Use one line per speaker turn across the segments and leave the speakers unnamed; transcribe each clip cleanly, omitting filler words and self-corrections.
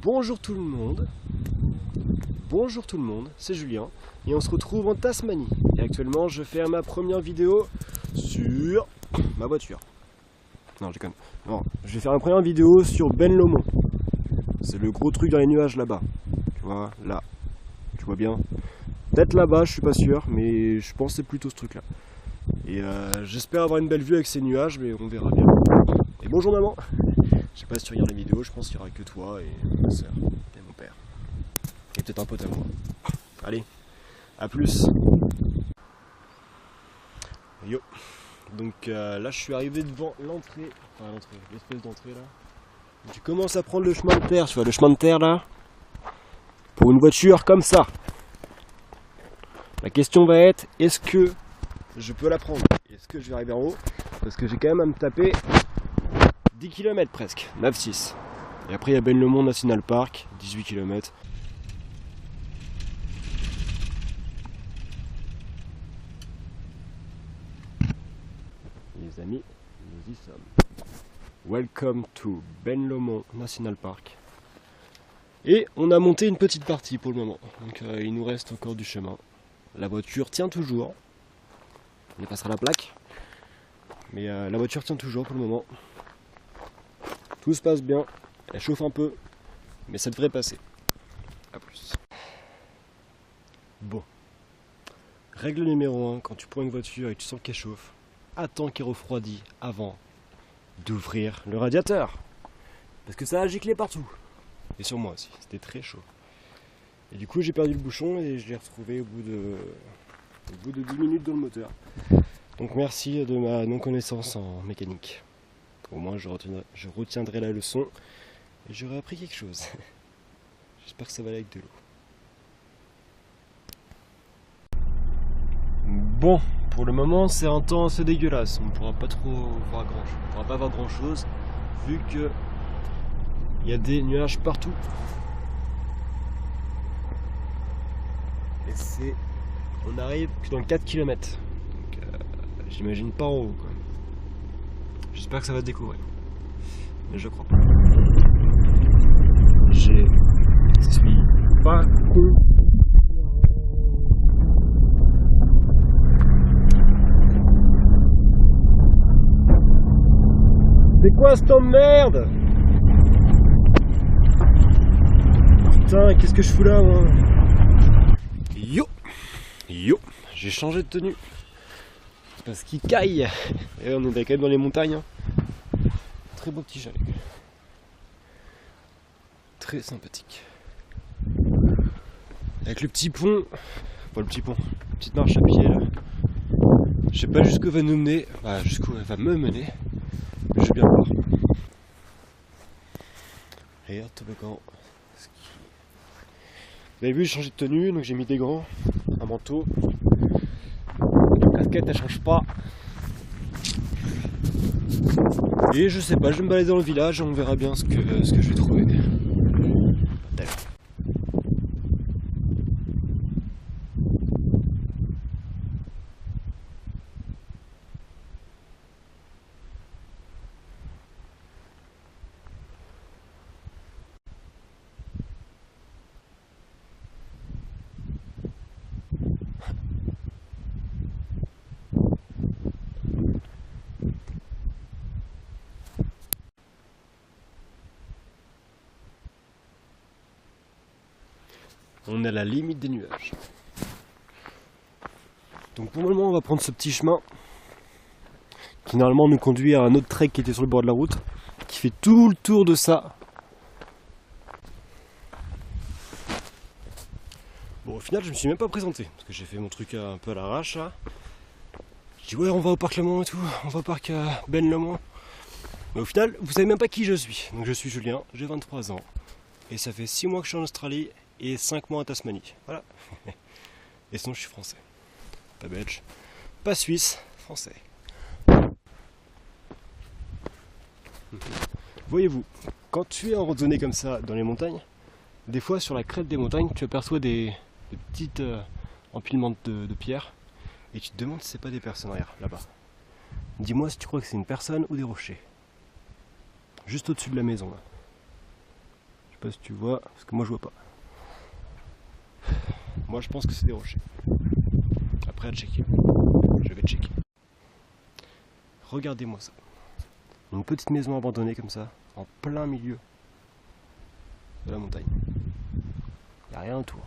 Bonjour tout le monde, c'est Julien et on se retrouve en Tasmanie. Et actuellement je fais ma première vidéo sur ma voiture. Non, je déconne. Non, je vais faire ma première vidéo sur Ben Lomond. C'est le gros truc dans les nuages là-bas. Tu vois, là. Tu vois bien. Peut-être là-bas, je suis pas sûr, mais je pense que c'est plutôt ce truc-là. Et j'espère avoir une belle vue avec ces nuages, mais on verra bien. Et bonjour maman. Je sais pas si tu regardes les vidéos, je pense qu'il y aura que toi et ma soeur et mon père. Et peut-être un pote à moi. Allez, à plus. Yo. Donc là je suis arrivé devant l'entrée, enfin l'entrée, l'espèce d'entrée là. Tu commences à prendre le chemin de terre, tu vois le chemin de terre là. Pour une voiture comme ça. La question va être, est-ce que je peux la prendre? Est-ce que je vais arriver en haut? Parce que j'ai quand même à me taper 10 km presque, 9-6. Et après il y a Ben Lomond National Park, 18 km. Les amis, nous y sommes. Welcome to Ben Lomond National Park. Et on a monté une petite partie pour le moment. Donc il nous reste encore du chemin. La voiture tient toujours. On passera la plaque. Mais la voiture tient toujours pour le moment. Tout se passe bien. Elle chauffe un peu. Mais ça devrait passer. A plus. Bon. Règle numéro 1. Quand tu prends une voiture et que tu sens qu'elle chauffe, attends qu'elle refroidit avant d'ouvrir le radiateur. Parce que ça a giclé partout. Et sur moi aussi. C'était très chaud. Et du coup j'ai perdu le bouchon et je l'ai retrouvé au bout de 10 minutes dans le moteur. Donc merci de ma non-connaissance en mécanique. Au moins je retiendrai la leçon et j'aurai appris quelque chose. J'espère que ça va aller avec de l'eau. Bon, pour le moment c'est un temps assez dégueulasse. On ne pourra pas trop voir grand-chose. On ne pourra pas voir grand-chose vu que il y a des nuages partout. Et on arrive que dans 4 km. Donc j'imagine pas en haut quoi. J'espère que ça va se découvrir. Mais je crois pas. Je suis pas con. C'est quoi cette emmerde? Putain, qu'est-ce que je fous là moi? Yo, j'ai changé de tenue parce qu'il caille et on est quand même dans les montagnes. Très beau petit chalet, très sympathique avec le petit pont, pas le petit pont, petite marche à pied là. Je sais pas jusqu'où va nous mener, jusqu'où elle va me mener, mais je vais bien voir. Regarde toboggan. Vous avez vu, j'ai changé de tenue, donc j'ai mis des gants, un manteau. La casquette elle change pas. Et je sais pas, je vais me balader dans le village et on verra bien ce que je vais trouver. On est à la limite des nuages. Donc pour le moment on va prendre ce petit chemin qui normalement nous conduit à un autre trek qui était sur le bord de la route, qui fait tout le tour de ça. Bon au final je me suis même pas présenté, parce que j'ai fait mon truc un peu à l'arrache là. Je dis ouais on va au parc Lomond et tout, on va au parc Ben Lomond. Mais au final vous savez même pas qui je suis. Donc je suis Julien, j'ai 23 ans. Et ça fait 6 mois que je suis en Australie et 5 mois en Tasmanie. Voilà. Et sinon je suis français. Pas belge, pas suisse, français. Voyez-vous, quand tu es en randonnée comme ça dans les montagnes, des fois sur la crête des montagnes tu aperçois des petites empilements de pierres et tu te demandes si c'est pas des personnes. Regarde là-bas. Dis-moi si tu crois que c'est une personne ou des rochers. Juste au-dessus de la maison là. pas si tu vois, parce que moi je vois pas. Moi je pense que c'est des rochers. Après à checker. Je vais checker. Regardez-moi ça. Une petite maison abandonnée comme ça, en plein milieu de la montagne. Il n'y a rien autour.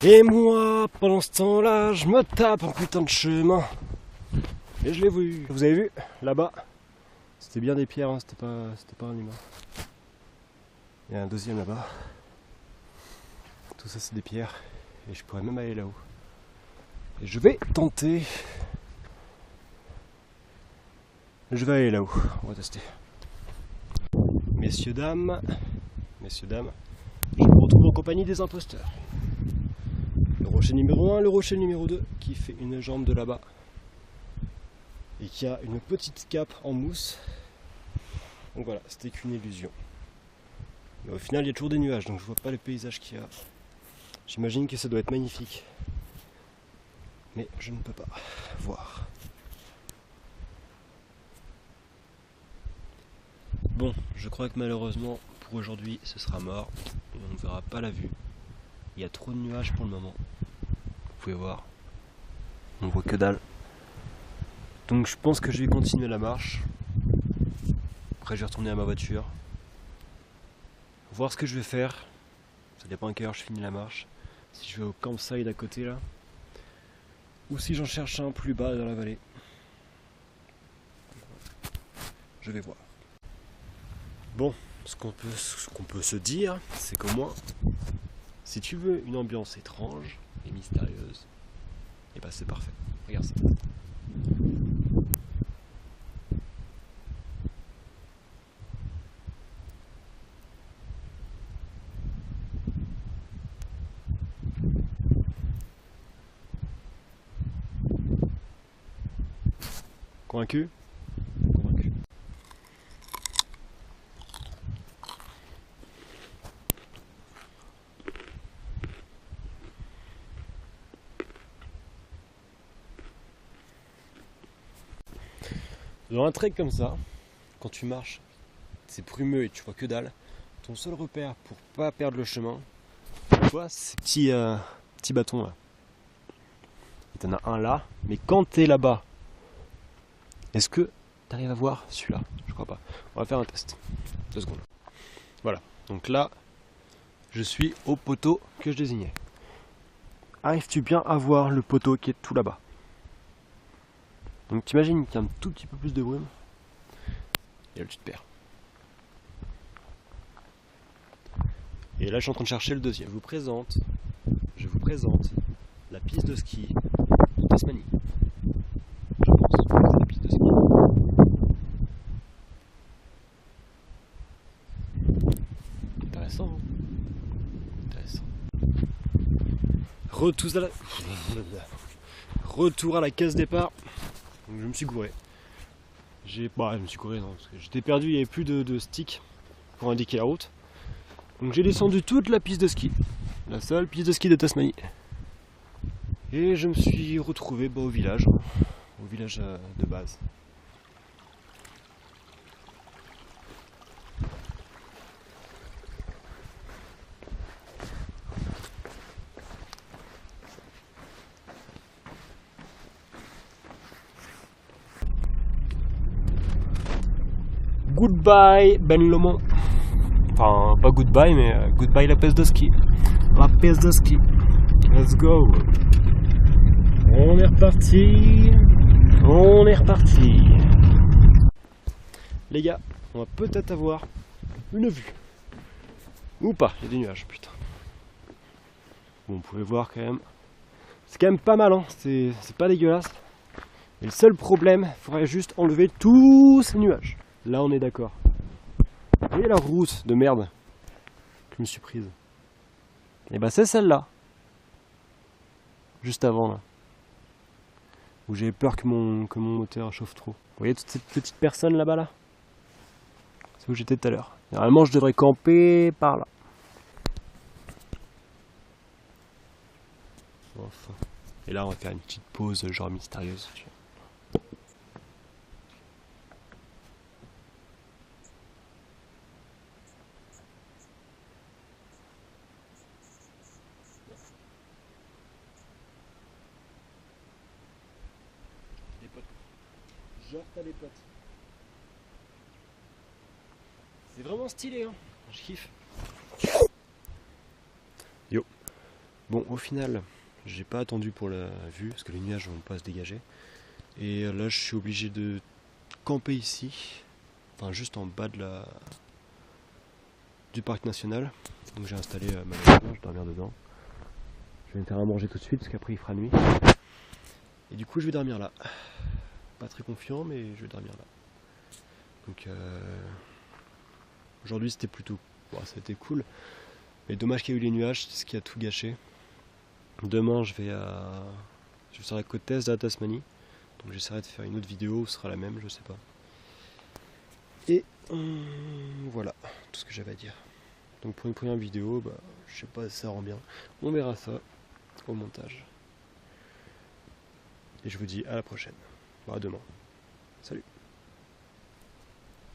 Et moi, pendant ce temps-là, je me tape un putain de chemin. Et je l'ai vu. Vous avez vu, là-bas, c'était bien des pierres, hein, c'était pas un humain. Il y a un deuxième là-bas. Tout ça c'est des pierres. Et je pourrais même aller là-haut. Et je vais tenter. Je vais aller là-haut, on va tester. Messieurs, dames, je me retrouve en compagnie des imposteurs. Le rocher numéro 1, le rocher numéro 2, qui fait une jambe de là-bas. Et qui a une petite cape en mousse. Donc voilà, c'était qu'une illusion. Mais au final, il y a toujours des nuages, donc je vois pas le paysage qu'il y a. J'imagine que ça doit être magnifique. Mais je ne peux pas voir. Bon, je crois que malheureusement, pour aujourd'hui, ce sera mort. Et on ne verra pas la vue. Il y a trop de nuages pour le moment. Vous pouvez voir. On ne voit que dalle. Donc je pense que je vais continuer la marche. Après je vais retourner à ma voiture. Voir ce que je vais faire. Ça dépend à quelle heure je finis la marche. Si je vais au campsite à côté là. Ou si j'en cherche un plus bas dans la vallée. Je vais voir. Bon, ce qu'on peut se dire, c'est qu'au moins, si tu veux une ambiance étrange et mystérieuse, et bah c'est parfait. Regarde ça. Convaincu? Convaincu. Dans un trek comme ça, quand tu marches, c'est brumeux et tu vois que dalle, ton seul repère pour pas perdre le chemin, tu vois ces petits bâtons là. T'en as un là, mais quand t'es là-bas, est-ce que t'arrives à voir celui-là? Je crois pas. On va faire un test. 2 secondes. Voilà. Donc là, je suis au poteau que je désignais. Arrives-tu bien à voir le poteau qui est tout là-bas? Donc t'imagines qu'il y a un tout petit peu plus de brume. Et là tu te perds. Et là je suis en train de chercher le deuxième. Je vous présente la piste de ski de Tasmanie. Je pense que c'est la piste de ski. Intéressant, hein? Intéressant. Retour à la case départ. Donc je me suis gouré. Je me suis gouré, non, parce que j'étais perdu, il n'y avait plus de stick pour indiquer la route. Donc j'ai descendu toute la piste de ski. La seule piste de ski de Tasmanie. Et je me suis retrouvé au village de base. Goodbye Ben Lomond. Enfin, pas goodbye, mais goodbye la piste de ski. La piste de ski. Let's go. On est reparti. On est reparti. Les gars, on va peut-être avoir une vue. Ou pas, il y a des nuages, putain. Bon, vous pouvez voir quand même. C'est quand même pas mal, hein. C'est pas dégueulasse. Et le seul problème, il faudrait juste enlever tous ces nuages. Là, on est d'accord. Vous voyez la route de merde que je me suis prise? Et bah c'est celle-là. Juste avant là. Où j'avais peur que mon moteur chauffe trop. Vous voyez toute cette petite personne là-bas là? C'est où j'étais tout à l'heure. Normalement je devrais camper par là. Enfin. Et là on va faire une petite pause genre mystérieuse. Genre t'as les potes. C'est vraiment stylé, hein. Je kiffe. Yo. Bon, au final, j'ai pas attendu pour la vue parce que les nuages vont pas se dégager. Et là, je suis obligé de camper ici, enfin juste en bas de du parc national. Donc j'ai installé ma voiture, je vais dormir dedans. Je vais me faire à manger tout de suite parce qu'après il fera nuit. Et du coup, je vais dormir là. Pas très confiant, mais je vais dormir là. Donc aujourd'hui, c'était plutôt, bon, ça a été cool. Mais dommage qu'il y a eu les nuages, c'est ce qui a tout gâché. Demain, je serai à la côte est de la Tasmanie. Donc j'essaierai de faire une autre vidéo, ce sera la même, je sais pas. Et voilà, tout ce que j'avais à dire. Donc pour une première vidéo, bah, je sais pas si ça rend bien. On verra ça au montage. Et je vous dis à la prochaine. Bon, à demain. Salut.